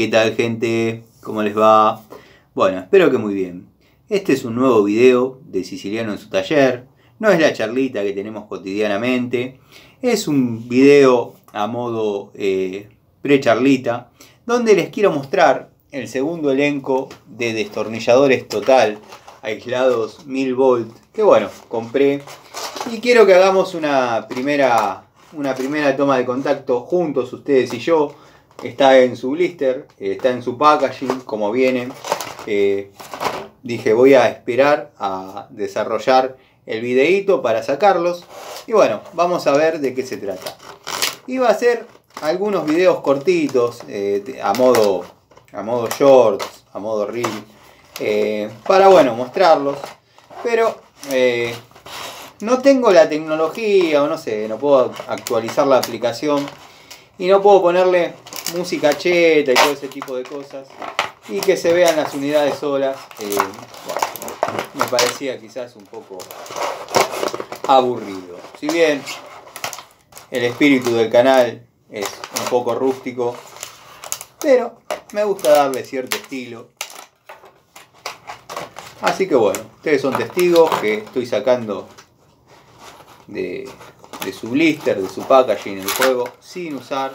¿Qué tal, gente? ¿Cómo les va? Bueno, espero que muy bien. Este es un nuevo video de Siciliano en su taller. No es la charlita que tenemos cotidianamente. Es un video a modo pre-charlita, donde les quiero mostrar el segundo elenco de destornilladores total aislados 1000 volt que bueno, compré, y quiero que hagamos una primera toma de contacto juntos, ustedes y yo. Está en su blister, está en su packaging como viene. Dije, voy a esperar a desarrollar el videíto para sacarlos. Y bueno, vamos a ver de qué se trata. Iba a hacer algunos videos cortitos, a modo shorts, a modo reel, para bueno, mostrarlos. Pero no tengo la tecnología, o no sé, no puedo actualizar la aplicación. Y no puedo ponerle música cheta y todo ese tipo de cosas. Y que se vean las unidades solas. Bueno, me parecía quizás un poco aburrido. Si bien el espíritu del canal es un poco rústico, pero me gusta darle cierto estilo. Así que bueno, ustedes son testigos que estoy sacando de su blister, de su packaging, el juego sin usar.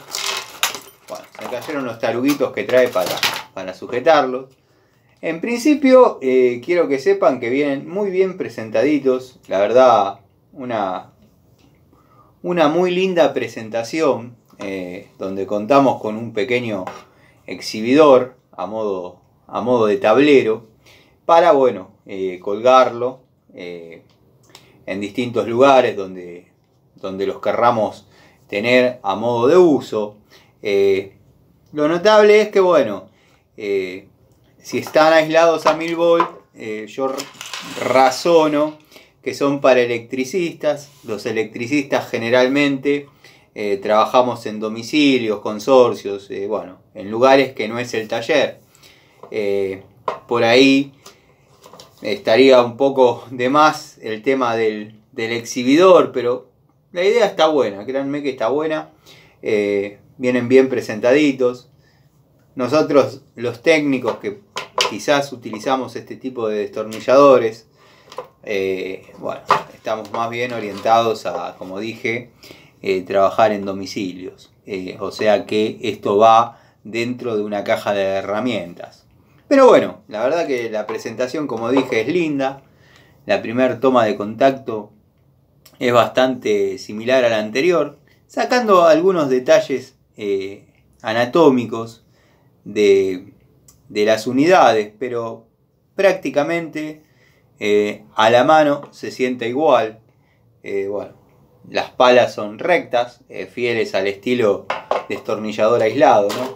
Bueno, se cayeron los taruguitos que trae para sujetarlos. En principio, quiero que sepan que vienen muy bien presentaditos. La verdad, una muy linda presentación, donde contamos con un pequeño exhibidor a modo de tablero para, bueno, colgarlo en distintos lugares donde los querramos tener a modo de uso. Lo notable es que, bueno, si están aislados a 1000 volt, yo razono que son para electricistas. Los electricistas generalmente trabajamos en domicilios, consorcios, bueno, en lugares que no es el taller. Por ahí estaría un poco de más el tema del exhibidor, pero la idea está buena, créanme que está buena. Vienen bien presentaditos. Nosotros, los técnicos que quizás utilizamos este tipo de destornilladores, bueno, estamos más bien orientados a, como dije, trabajar en domicilios. O sea que esto va dentro de una caja de herramientas. Pero bueno, la verdad que la presentación, como dije, es linda. La primera toma de contacto es bastante similar a la anterior, sacando algunos detalles anatómicos de las unidades, pero prácticamente a la mano se siente igual. Bueno, las palas son rectas, fieles al estilo destornillador aislado, ¿no?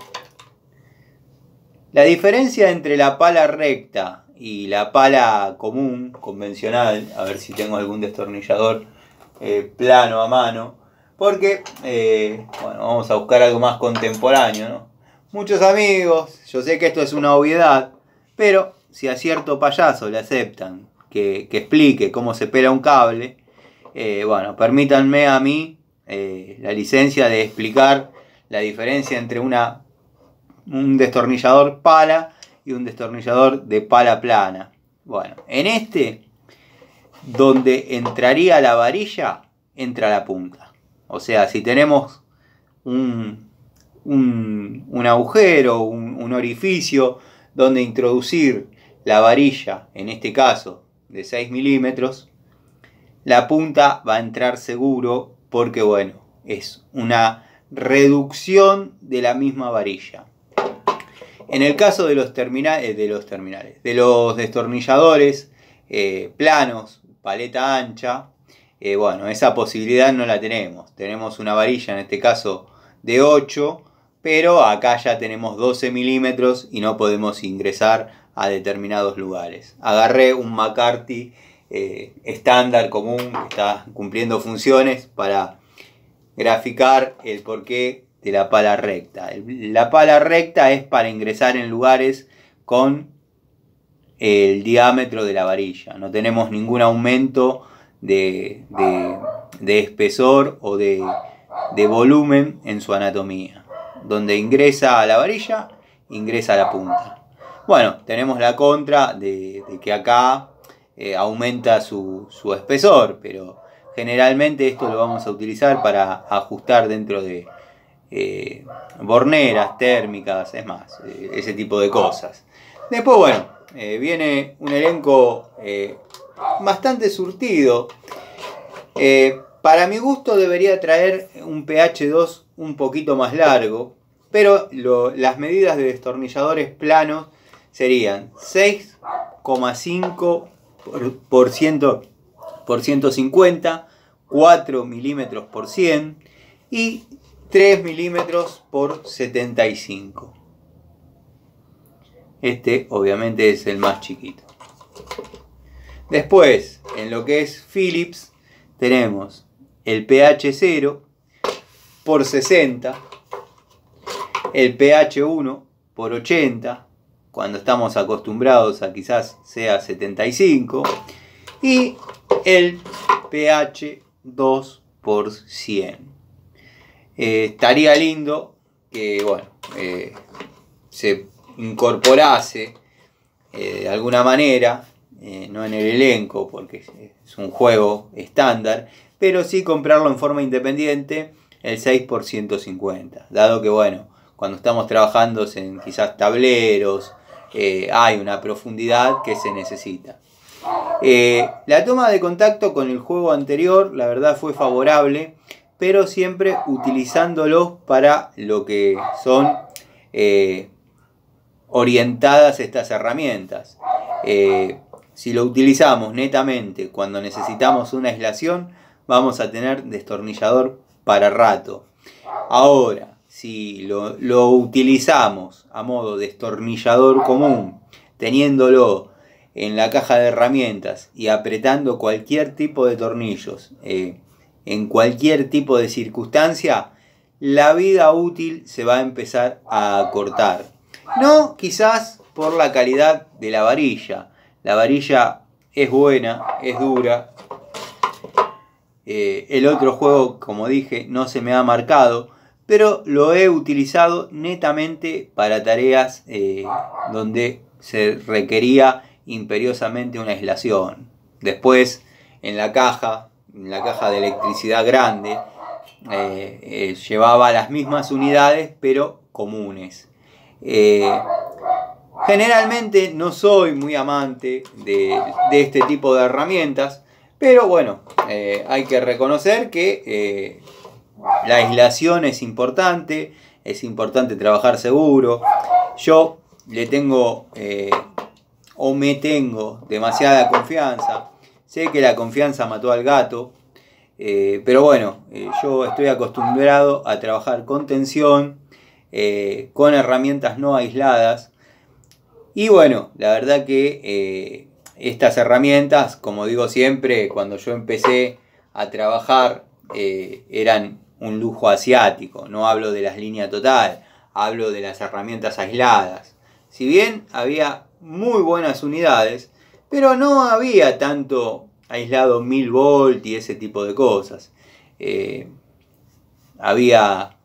La diferencia entre la pala recta y la pala común, convencional, a ver si tengo algún destornillador plano a mano, porque bueno, vamos a buscar algo más contemporáneo, ¿no? Muchos amigos, yo sé que esto es una obviedad, pero si a cierto payaso le aceptan que explique cómo se pela un cable, bueno, permítanme a mí la licencia de explicar la diferencia entre un destornillador pala y un destornillador de pala plana. Bueno, en este, donde entraría la varilla, entra la punta. O sea, si tenemos un agujero, un orificio donde introducir la varilla, en este caso de 6 milímetros, la punta va a entrar seguro porque, bueno, es una reducción de la misma varilla. En el caso de los destornilladores planos, paleta ancha, bueno, esa posibilidad no la tenemos. Tenemos una varilla, en este caso, de 8, pero acá ya tenemos 12 milímetros y no podemos ingresar a determinados lugares. Agarré un McCarthy estándar común que está cumpliendo funciones para graficar el porqué de la pala recta. La pala recta es para ingresar en lugares con el diámetro de la varilla. No tenemos ningún aumento de espesor o de volumen en su anatomía. Donde ingresa a la varilla, ingresa a la punta. Bueno, tenemos la contra de que acá aumenta su espesor, pero generalmente esto lo vamos a utilizar para ajustar dentro de borneras térmicas, es más, ese tipo de cosas. Después, bueno, viene un elenco bastante surtido. Para mi gusto debería traer un pH 2 un poquito más largo, pero las medidas de destornilladores planos serían 6,5 por 150, 4 milímetros por 100 y 3 milímetros por 75. Este obviamente es el más chiquito. Después, en lo que es Phillips, tenemos el pH 0 por 60, el pH 1 por 80, cuando estamos acostumbrados a quizás sea 75, y el pH 2 por 100. Estaría lindo que, bueno, se incorporase de alguna manera, no en el elenco porque es un juego estándar, pero sí comprarlo en forma independiente, el 6 por 150, dado que, bueno, cuando estamos trabajando en quizás tableros, hay una profundidad que se necesita. La toma de contacto con el juego anterior, la verdad, fue favorable, pero siempre utilizándolo para lo que son orientadas estas herramientas. Si lo utilizamos netamente cuando necesitamos una aislación, vamos a tener destornillador para rato. Ahora, si lo utilizamos a modo destornillador común, teniéndolo en la caja de herramientas y apretando cualquier tipo de tornillos en cualquier tipo de circunstancia, la vida útil se va a empezar a cortar. No quizás por la calidad de la varilla. La varilla es buena, es dura. El otro juego, como dije, no se me ha marcado, pero lo he utilizado netamente para tareas donde se requería imperiosamente una aislación. Después, en la caja de electricidad grande, llevaba las mismas unidades, pero comunes. Generalmente no soy muy amante de este tipo de herramientas, pero bueno, hay que reconocer que la aislación es importante trabajar seguro. Yo le tengo o me tengo demasiada confianza. Sé que la confianza mató al gato, pero bueno, yo estoy acostumbrado a trabajar con tensión, con herramientas no aisladas. Y bueno, la verdad que estas herramientas, como digo siempre, cuando yo empecé a trabajar, eran un lujo asiático. No hablo de las líneas total, hablo de las herramientas aisladas. Si bien había muy buenas unidades, pero no había tanto aislado 1000 volt y ese tipo de cosas. Había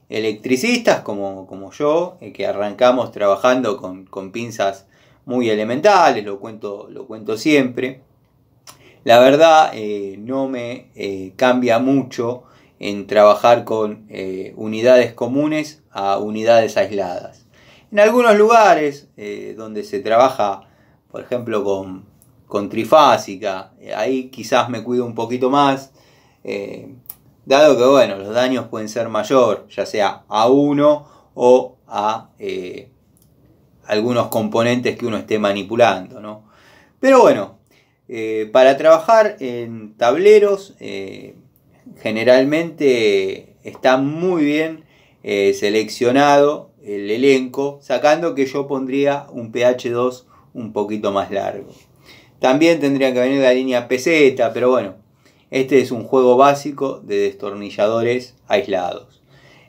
electricistas como yo, que arrancamos trabajando con pinzas muy elementales, lo cuento siempre. La verdad, no me cambia mucho en trabajar con unidades comunes a unidades aisladas. En algunos lugares donde se trabaja, por ejemplo, con trifásica, ahí quizás me cuido un poquito más, dado que, bueno, los daños pueden ser mayor, ya sea a uno o a algunos componentes que uno esté manipulando, ¿no? Pero bueno, para trabajar en tableros, generalmente está muy bien seleccionado el elenco, sacando que yo pondría un pH 2 un poquito más largo. También tendría que venir la línea PZ, pero bueno, este es un juego básico de destornilladores aislados.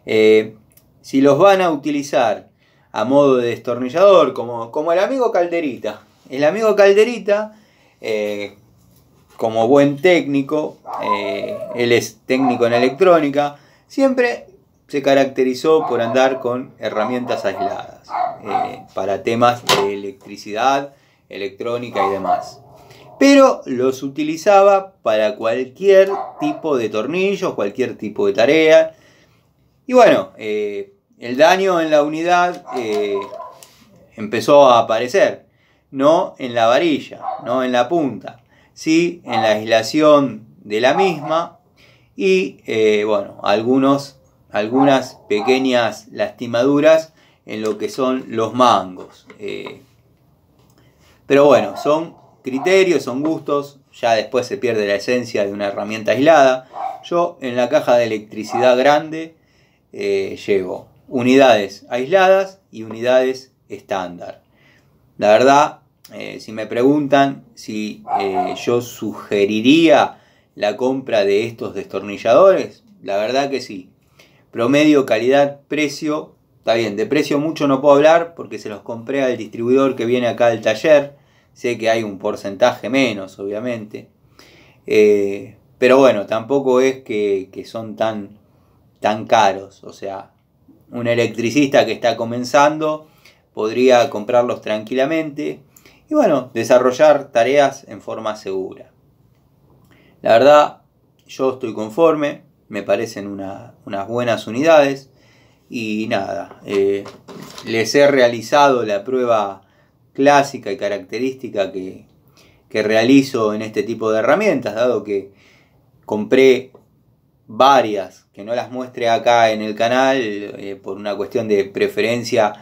Si los van a utilizar a modo de destornillador, como el amigo Calderita. El amigo Calderita, como buen técnico, él es técnico en electrónica, siempre se caracterizó por andar con herramientas aisladas. para temas de electricidad, electrónica y demás. Pero los utilizaba para cualquier tipo de tornillos, cualquier tipo de tarea. Y bueno, el daño en la unidad empezó a aparecer, no en la varilla, no en la punta, sí en la aislación de la misma y bueno, algunas pequeñas lastimaduras en lo que son los mangos. Pero bueno, son criterios, son gustos, ya después se pierde la esencia de una herramienta aislada. Yo en la caja de electricidad grande llevo unidades aisladas y unidades estándar. La verdad, si me preguntan si yo sugeriría la compra de estos destornilladores, la verdad que sí. Promedio, calidad, precio, está bien, de precio mucho no puedo hablar porque se los compré al distribuidor que viene acá del taller. Sé que hay un porcentaje menos, obviamente. Pero bueno, tampoco es que son tan caros. O sea, un electricista que está comenzando podría comprarlos tranquilamente y bueno, desarrollar tareas en forma segura. La verdad, yo estoy conforme, me parecen unas buenas unidades y nada, les he realizado la prueba clásica y característica que realizo en este tipo de herramientas, dado que compré varias, que no las muestre acá en el canal por una cuestión de preferencia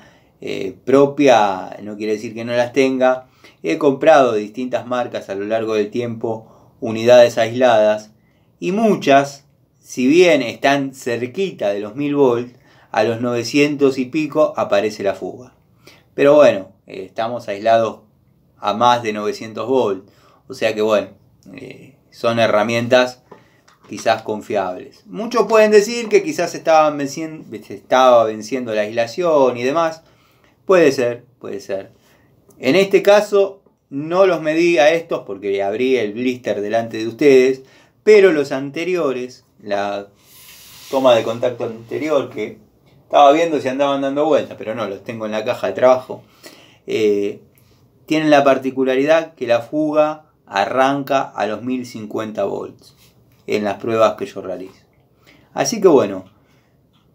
propia, no quiere decir que no las tenga. He comprado de distintas marcas a lo largo del tiempo unidades aisladas y muchas, si bien están cerquita de los 1000 volts, a los 900 y pico aparece la fuga. Pero bueno, estamos aislados a más de 900 volts, o sea que bueno, son herramientas quizás confiables. Muchos pueden decir que quizás estaba venciendo la aislación y demás. Puede ser, puede ser. En este caso no los medí a estos porque abrí el blister delante de ustedes, pero los anteriores, la toma de contacto anterior que estaba viendo si andaban dando vueltas, pero no, los tengo en la caja de trabajo, tienen la particularidad que la fuga arranca a los 1050 volts en las pruebas que yo realizo. Así que bueno,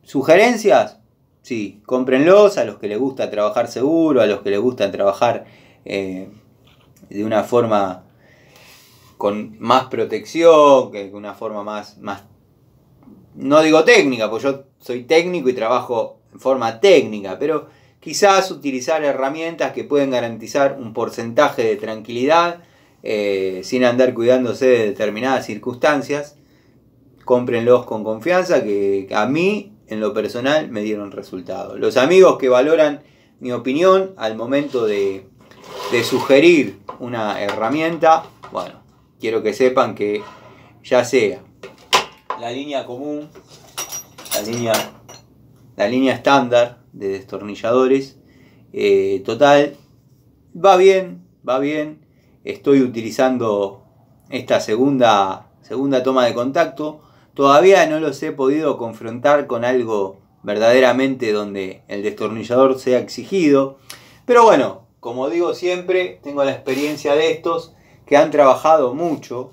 sugerencias, sí, cómprenlos a los que les gusta trabajar seguro, a los que les gusta trabajar de una forma con más protección, que una forma más, no digo técnica, porque yo soy técnico y trabajo en forma técnica, pero quizás utilizar herramientas que pueden garantizar un porcentaje de tranquilidad sin andar cuidándose de determinadas circunstancias. Cómprenlos con confianza, que a mí en lo personal me dieron resultados. Los amigos que valoran mi opinión al momento de sugerir una herramienta, bueno, quiero que sepan que ya sea la línea común, la línea estándar de destornilladores, total, va bien. Estoy utilizando esta segunda toma de contacto. Todavía no los he podido confrontar con algo verdaderamente donde el destornillador sea exigido. Pero bueno, como digo siempre, tengo la experiencia de estos que han trabajado mucho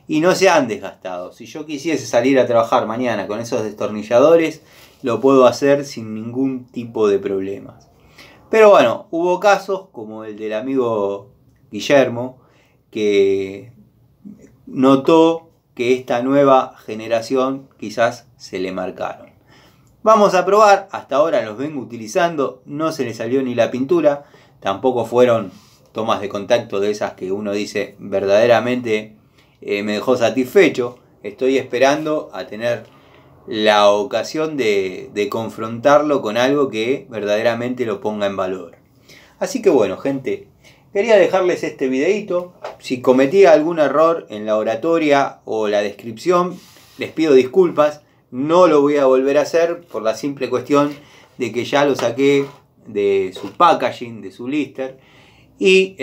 y no se han desgastado. Si yo quisiese salir a trabajar mañana con esos destornilladores, lo puedo hacer sin ningún tipo de problemas. Pero bueno, hubo casos como el del amigo Guillermo, que notó que esta nueva generación quizás se le marcaron. Vamos a probar, hasta ahora los vengo utilizando, no se le salió ni la pintura, tampoco fueron tomas de contacto de esas que uno dice verdaderamente me dejó satisfecho. Estoy esperando a tener la ocasión de confrontarlo con algo que verdaderamente lo ponga en valor. Así que bueno, gente, quería dejarles este videito. Si cometí algún error en la oratoria o la descripción, les pido disculpas. No lo voy a volver a hacer por la simple cuestión de que ya lo saqué de su packaging, de su blister. Y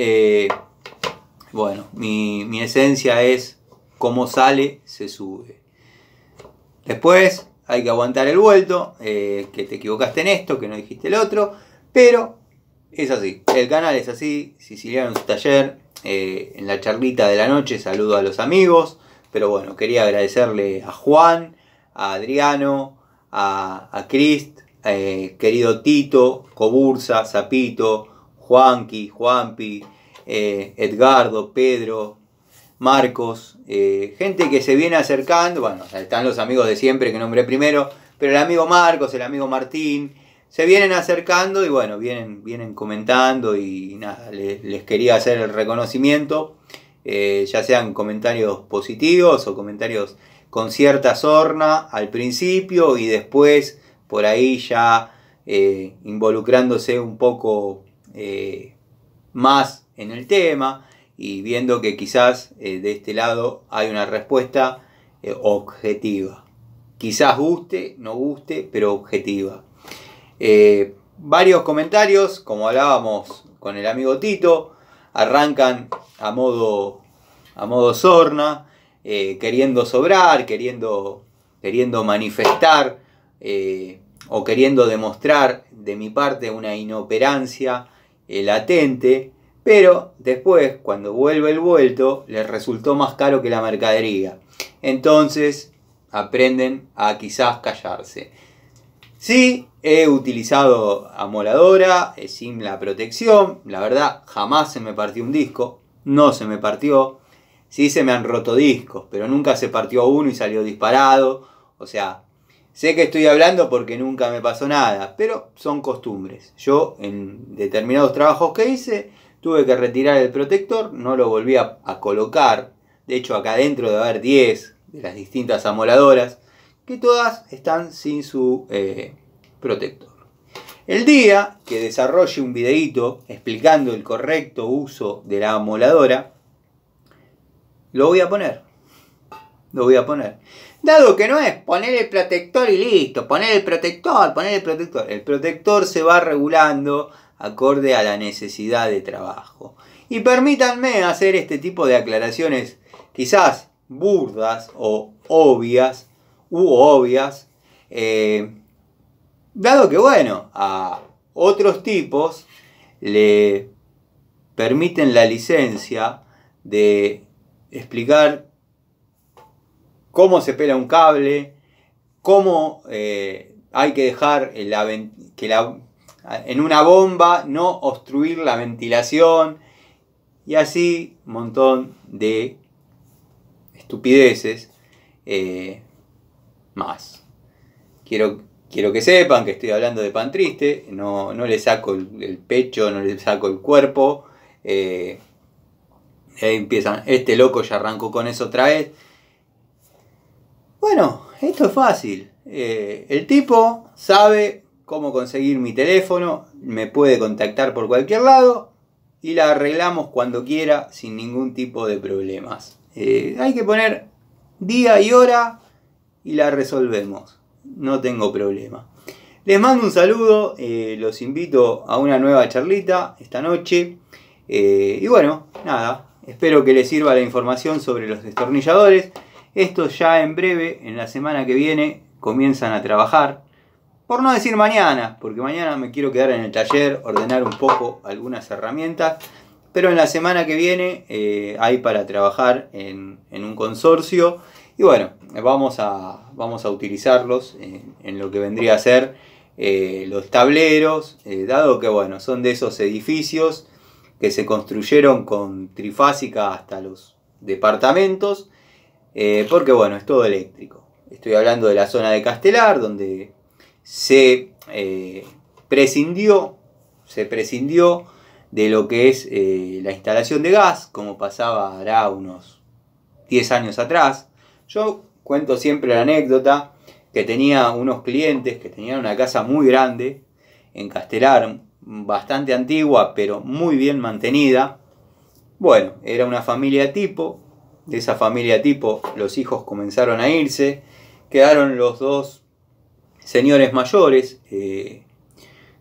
bueno, mi esencia es: como sale, se sube. Después, hay que aguantar el vuelto, que te equivocaste en esto, que no dijiste el otro, pero es así, el canal es así, Siciliano en su taller, en la charlita de la noche saludo a los amigos, pero bueno, quería agradecerle a Juan, a Adriano, a Crist, querido Tito, Cobursa, Zapito, Juanqui, Juanpi, Edgardo, Pedro, Marcos, gente que se viene acercando, bueno, están los amigos de siempre que nombré primero, pero el amigo Marcos, el amigo Martín, se vienen acercando y bueno, vienen comentando y nada, les quería hacer el reconocimiento, ya sean comentarios positivos o comentarios con cierta sorna al principio y después por ahí ya involucrándose un poco más en el tema y viendo que quizás de este lado hay una respuesta objetiva. Quizás guste, no guste, pero objetiva. Varios comentarios, como hablábamos con el amigo Tito, arrancan a modo sorna, queriendo sobrar, queriendo manifestar o queriendo demostrar de mi parte una inoperancia latente, pero después, cuando vuelve el vuelto, les resultó más caro que la mercadería. Entonces, aprenden a quizás callarse. Sí, he utilizado amoladora sin la protección. La verdad, jamás se me partió un disco. No se me partió. Sí se me han roto discos, pero nunca se partió uno y salió disparado. O sea, sé que estoy hablando porque nunca me pasó nada, pero son costumbres. Yo, en determinados trabajos que hice, tuve que retirar el protector, no lo volví a colocar. De hecho, acá adentro debe haber 10 de las distintas amoladoras, que todas están sin su protector. El día que desarrolle un videíto explicando el correcto uso de la amoladora, lo voy a poner. Dado que no es poner el protector y listo, poner el protector. El protector se va regulando acorde a la necesidad de trabajo. Y permítanme hacer este tipo de aclaraciones quizás burdas o obvias, dado que bueno, a otros tipos le permiten la licencia de explicar cómo se pela un cable, cómo hay que dejar en una bomba no obstruir la ventilación y así un montón de estupideces más. Quiero que sepan que estoy hablando de Pan Triste, no le saco el pecho, no le saco el cuerpo. Ahí empiezan, este loco ya arrancó con eso otra vez. Bueno, esto es fácil. El tipo sabe cómo conseguir mi teléfono, me puede contactar por cualquier lado y la arreglamos cuando quiera sin ningún tipo de problemas. Hay que poner día y hora y la resolvemos. No tengo problema. Les mando un saludo, los invito a una nueva charlita esta noche. Y bueno, nada, espero que les sirva la información sobre los destornilladores. Estos ya en breve, en la semana que viene, comienzan a trabajar. Por no decir mañana, porque mañana me quiero quedar en el taller, ordenar un poco algunas herramientas. Pero en la semana que viene hay para trabajar en un consorcio. Y bueno, vamos a utilizarlos en lo que vendría a ser los tableros. Dado que bueno, son de esos edificios que se construyeron con trifásica hasta los departamentos. Porque bueno, es todo eléctrico. Estoy hablando de la zona de Castelar, donde se prescindió de lo que es la instalación de gas, como pasaba hará unos 10 años atrás. Yo cuento siempre la anécdota que tenía unos clientes que tenían una casa muy grande en Castelar, bastante antigua, pero muy bien mantenida. Bueno, era una familia tipo. De esa familia tipo los hijos comenzaron a irse, quedaron los dos señores mayores.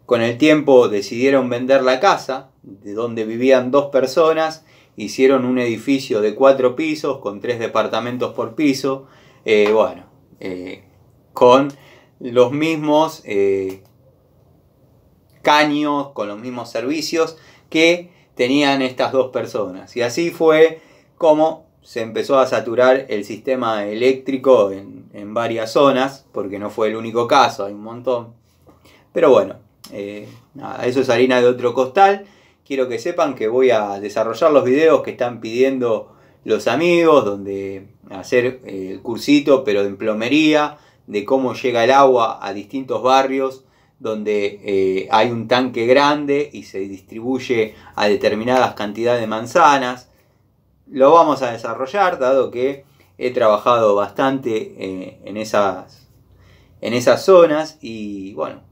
Con el tiempo decidieron vender la casa, de donde vivían 2 personas, hicieron un edificio de 4 pisos con 3 departamentos por piso. con los mismos caños, con los mismos servicios que tenían estas dos personas. Y así fue como se empezó a saturar el sistema eléctrico en varias zonas, porque no fue el único caso, hay un montón. Pero bueno, nada, eso es harina de otro costal. Quiero que sepan que voy a desarrollar los videos que están pidiendo los amigos, donde hacer el cursito, pero en plomería, de cómo llega el agua a distintos barrios, donde hay un tanque grande y se distribuye a determinadas cantidades de manzanas. Lo vamos a desarrollar, dado que he trabajado bastante en esas zonas y bueno,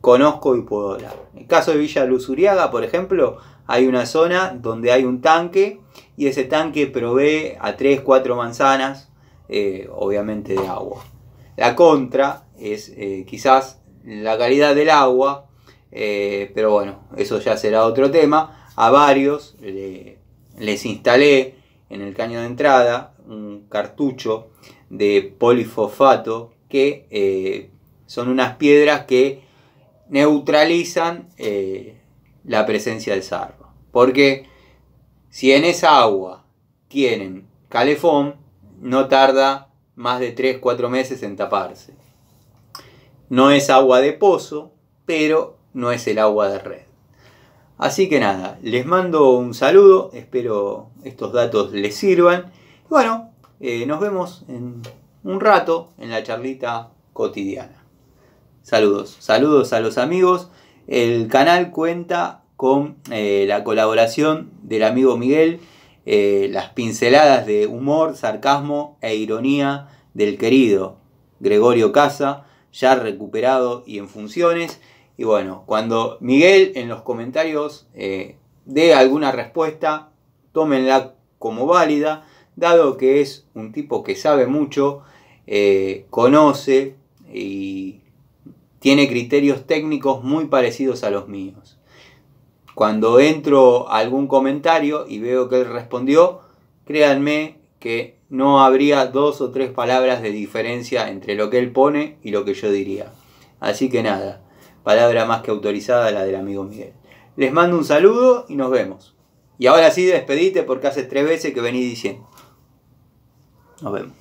conozco y puedo hablar. En el caso de Villa Luzuriaga, por ejemplo, hay una zona donde hay un tanque y ese tanque provee a 3-4 manzanas, obviamente, de agua. La contra es quizás la calidad del agua, pero bueno, eso ya será otro tema. A varios les instalé en el caño de entrada un cartucho de polifosfato que son unas piedras que neutralizan la presencia del sarro. Porque si en esa agua tienen calefón, no tarda más de 3-4 meses en taparse. No es agua de pozo, pero no es el agua de red. Así que nada, les mando un saludo, espero estos datos les sirvan. Bueno, nos vemos en un rato en la charlita cotidiana. Saludos, saludos a los amigos. El canal cuenta con la colaboración del amigo Miguel, las pinceladas de humor, sarcasmo e ironía del querido Gregorio Casa, ya recuperado y en funciones. Y bueno, cuando Miguel en los comentarios dé alguna respuesta, tómenla como válida, dado que es un tipo que sabe mucho, conoce y tiene criterios técnicos muy parecidos a los míos. Cuando entro a algún comentario y veo que él respondió, créanme que no habría 2 o 3 palabras de diferencia entre lo que él pone y lo que yo diría. Así que nada, palabra más que autorizada la del amigo Miguel. Les mando un saludo y nos vemos. Y ahora sí, despedite porque hace 3 veces que venís diciendo. Nos vemos.